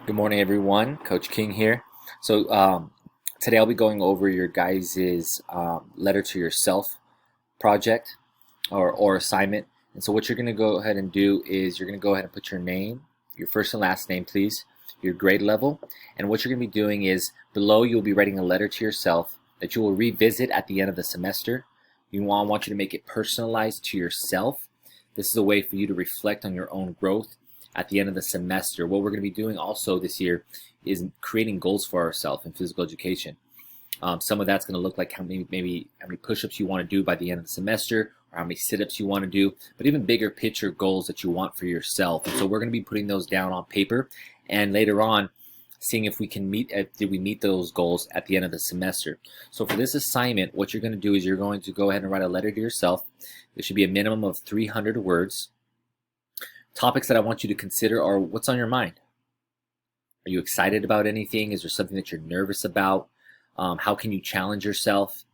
Good morning, everyone. Coach King here. Today I'll be going over your guys' letter to yourself project or assignment. And so what you're going to go ahead and do is you're going to go ahead and put your name, your first and last name, please, your grade level. And what you're going to be doing is below you'll be writing a letter to yourself that you will revisit at the end of the semester. I want you to make it personalized to yourself. This is a way for you to reflect on your own growth at the end of the semester. What we're going to be doing also this year is creating goals for ourselves in physical education. Some of that's going to look like how many push-ups you want to do by the end of the semester, or how many sit-ups you want to do, but even bigger picture goals that you want for yourself. And so we're going to be putting those down on paper, and later on, seeing if we can did we meet those goals at the end of the semester. So for this assignment, what you're going to do is you're going to go ahead and write a letter to yourself. There should be a minimum of 300 words. Topics that I want you to consider are what's on your mind. Are you excited about anything? Is there something that you're nervous about? How can you challenge yourself?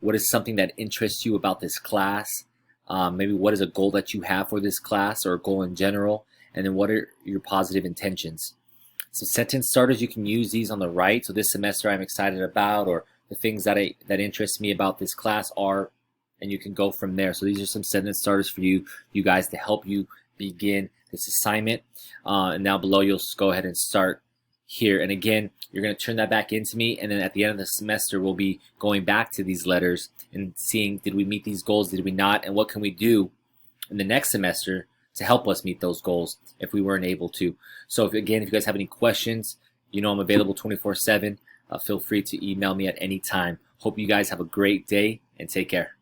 What is something that interests you about this class? Maybe what is a goal that you have for this class or a goal in general? And then what are your positive intentions? So sentence starters, you can use these on the right. So this semester I'm excited about, or the things that interest me about this class are, and you can go from there. So these are some sentence starters for you guys to help you begin this assignment. And now below you'll go ahead and start here. And again, you're going to turn that back into me, and then at the end of the semester we'll be going back to these letters and seeing, did we meet these goals, did we not, and what can we do in the next semester to help us meet those goals if we weren't able to. So if you guys have any questions, you know I'm available 24/7. Feel free to email me at any time. Hope you guys have a great day and take care.